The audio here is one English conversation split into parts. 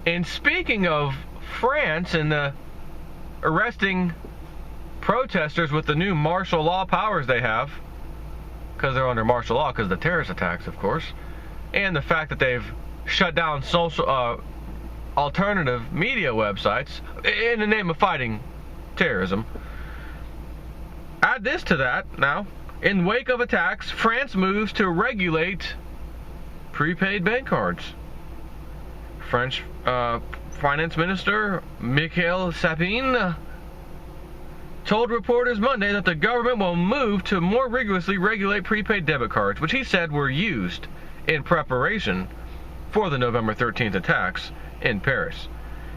And speaking of France and the arresting protesters with the new martial law powers they have, because they're under martial law because of the terrorist attacks, of course, and the fact that they've shut down social alternative media websites in the name of fighting terrorism. Add this to that now. In wake of attacks, France moves to regulate prepaid bank cards. French Finance Minister Michael Sapin told reporters Monday that the government will move to more rigorously regulate prepaid debit cards, which he said were used in preparation for the November 13th attacks in Paris.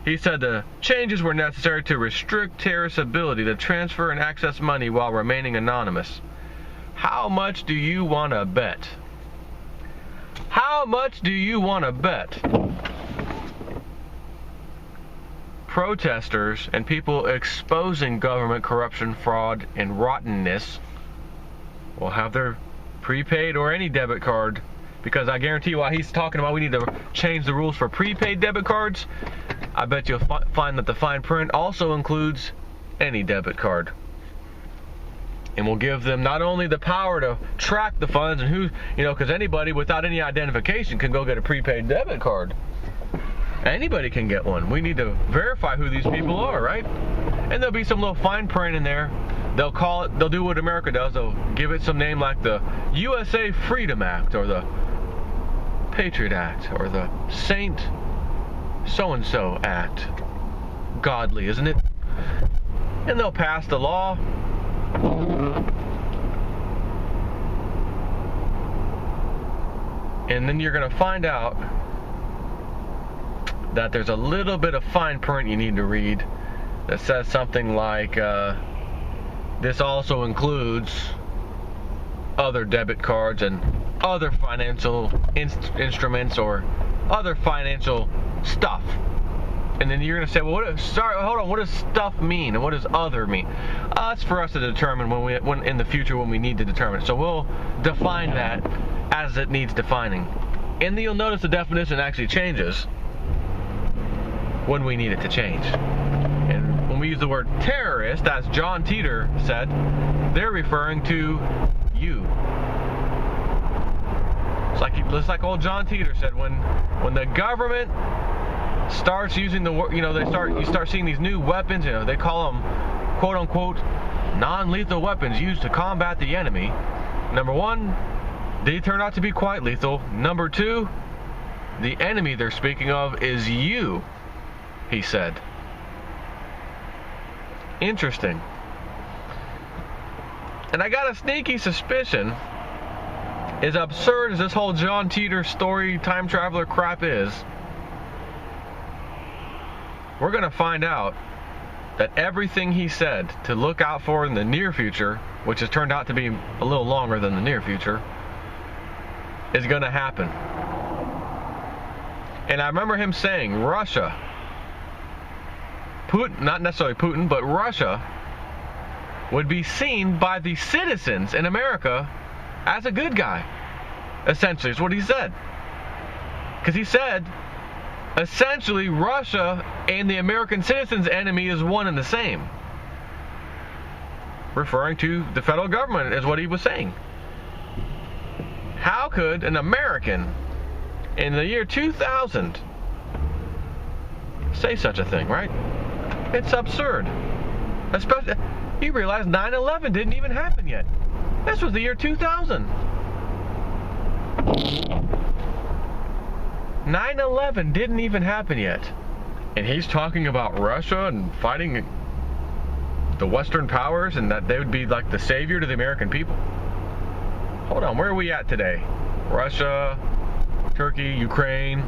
He said the changes were necessary to restrict terrorists' ability to transfer and access money while remaining anonymous. How much do you want to bet? How much do you want to bet protesters and people exposing government corruption, fraud, and rottenness will have their prepaid or any debit card? Because I guarantee you, while he's talking about we need to change the rules for prepaid debit cards, I bet you'll find that the fine print also includes any debit card. And will give them not only the power to track the funds and who, because anybody without any identification can go get a prepaid debit card. Anybody can get one. We need to verify who these people are, right? And there'll be some little fine print in there. They'll do what America does. They'll give it some name like the USA Freedom Act or the Patriot Act or the Saint So-and-so Act. Godly, isn't it? And they'll pass the law. And then you're going to find out that there's a little bit of fine print you need to read that says something like this also includes other debit cards and other financial instruments or other financial stuff. And then you're going to say, well, what does stuff mean and what does other mean? It's for us to determine when in the future when we need to determine it. So we'll define that as it needs defining. And then you'll notice the definition actually changes when we need it to change. And when we use the word terrorist, as John Teeter said, they're referring to you. It's like old John Teeter said, when the government starts using the word, you start seeing these new weapons, they call them quote unquote non-lethal weapons used to combat the enemy. Number one, they turn out to be quite lethal. Number two, the enemy they're speaking of is you, he said. Interesting. And I got a sneaky suspicion, as absurd as this whole John Teeter story time traveler crap is, we're going to find out that everything he said to look out for in the near future, which has turned out to be a little longer than the near future, is going to happen. And I remember him saying Russia, Putin, not necessarily Putin, but Russia would be seen by the citizens in America as a good guy. Essentially, is what he said. Because he said, essentially, Russia and the American citizens' enemy is one and the same. Referring to the federal government is what he was saying. How could an American in the year 2000 say such a thing, right? It's absurd. Especially, you realize 9/11 didn't even happen yet. This was the year 2000. 9/11 didn't even happen yet. And he's talking about Russia and fighting the Western powers and that they would be like the savior to the American people. Hold on, where are we at today? Russia, Turkey, Ukraine,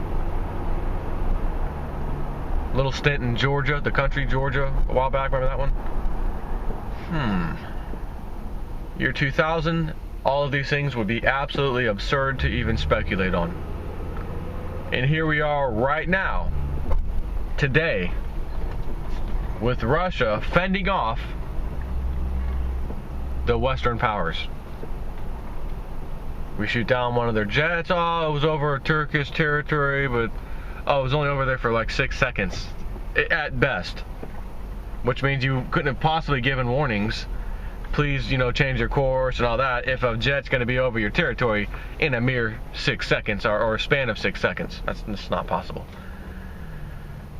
little stint in Georgia, the country Georgia, a while back, remember that one? Year 2000, all of these things would be absolutely absurd to even speculate on. And here we are right now, today, with Russia fending off the Western powers. We shoot down one of their jets. Oh, it was over Turkish territory, but oh, it was only over there for like 6 seconds at best, which means you couldn't have possibly given warnings. Please, change your course and all that if a jet's going to be over your territory in a mere 6 seconds or a span of 6 seconds. That's not possible.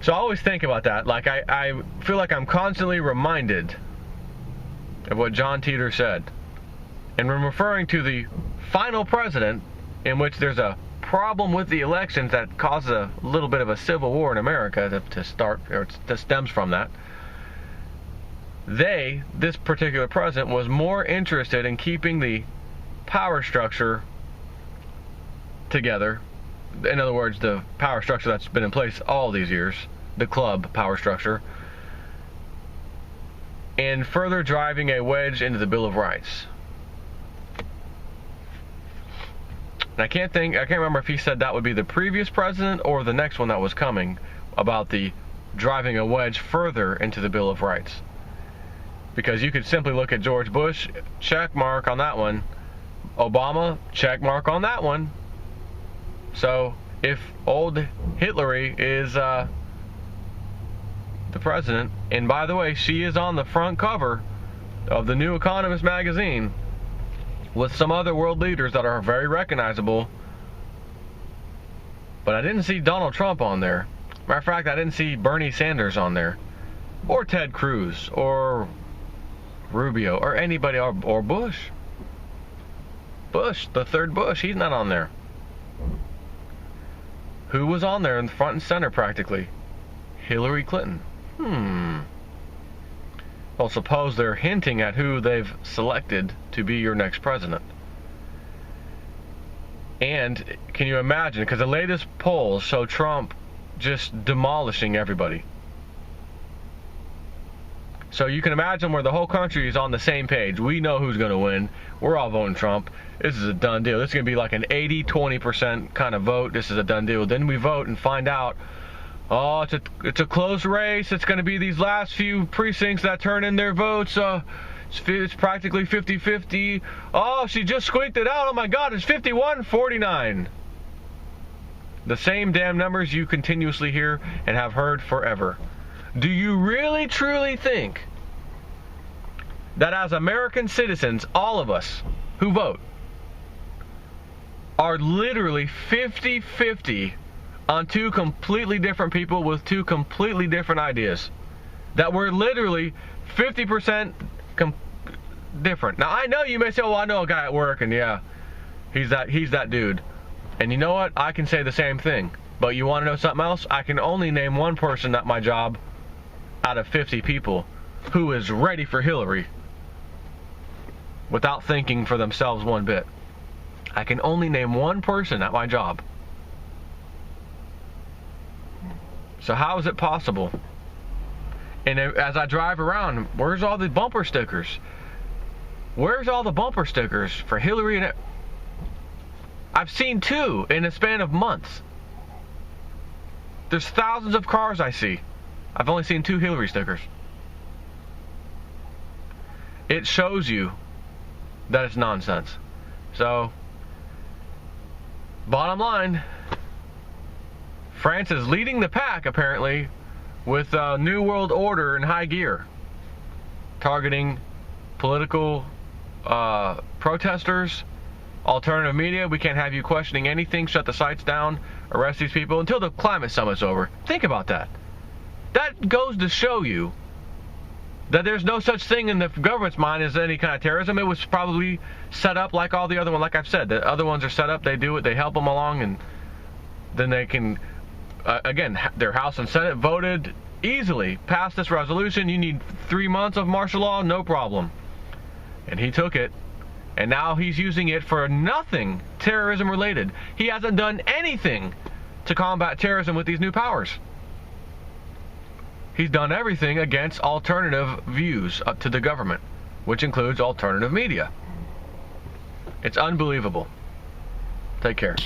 So I always think about that. Like, I feel like I'm constantly reminded of what John Teeter said. And when referring to the final president, in which there's a problem with the elections that causes a little bit of a civil war in America to start, or that stems from that, this particular president, was more interested in keeping the power structure together. In other words, the power structure that's been in place all these years, the club power structure, and further driving a wedge into the Bill of Rights. And I can't remember if he said that would be the previous president or the next one that was coming, about the driving a wedge further into the Bill of Rights. Because you could simply look at George Bush, check mark on that one. Obama, check mark on that one. So if old Hillary is the president, and by the way, she is on the front cover of the New Economist magazine with some other world leaders that are very recognizable, but I didn't see Donald Trump on there. Matter of fact, I didn't see Bernie Sanders on there, or Ted Cruz, or Rubio, or anybody, or Bush. Bush, the third Bush, he's not on there. Who was on there in the front and center practically? Hillary Clinton. Well, suppose they're hinting at who they've selected to be your next president. And can you imagine, because the latest polls show Trump just demolishing everybody. So you can imagine where the whole country is on the same page. We know who's going to win. We're all voting Trump. This is a done deal. This is going to be like an 80-20% kind of vote. This is a done deal. Then we vote and find out, oh, it's a close race. It's going to be these last few precincts that turn in their votes. It's practically 50-50. Oh, she just squeaked it out. Oh my God, it's 51-49. The same damn numbers you continuously hear and have heard forever. Do you really truly think that as American citizens, all of us who vote, are literally 50-50 on two completely different people with two completely different ideas? That we're literally 50% different. Now, I know you may say, well, I know a guy at work, and yeah, he's that dude. And you know what? I can say the same thing. But you want to know something else? I can only name one person at my job out of 50 people who is ready for Hillary without thinking for themselves one bit. I can only name one person at my job. So how is it possible? And as I drive around, where's all the bumper stickers? Where's all the bumper stickers for Hillary? And I've seen 2 in a span of months. There's thousands of cars I see. I've only seen 2 Hillary stickers. It shows you that it's nonsense. So, bottom line, France is leading the pack, apparently, with a New World Order in high gear, targeting political protesters, alternative media. We can't have you questioning anything. Shut the sites down. Arrest these people until the climate summit's over. Think about that. That goes to show you that there's no such thing in the government's mind as any kind of terrorism. It was probably set up like all the other ones. Like I've said, the other ones are set up. They do it. They help them along, and then they can, again, their House and Senate voted easily pass this resolution. You need 3 months of martial law, no problem. And he took it, and now he's using it for nothing terrorism related. He hasn't done anything to combat terrorism with these new powers. He's done everything against alternative views up to the government, which includes alternative media. It's unbelievable. Take care.